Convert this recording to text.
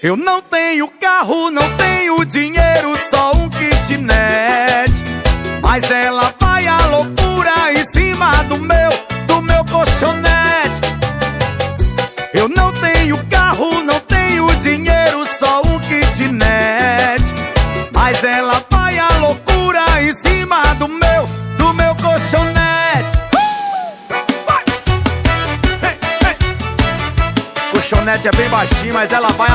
Eu não tenho carro, não tenho dinheiro, só um kitnet. Mas ela vai à loucura em cima do meu colchonete. Eu não tenho carro, não tenho dinheiro, só um kitnet. Mas ela vai à loucura em cima do meu colchonete. Colchonete é bem baixinho, mas ela vai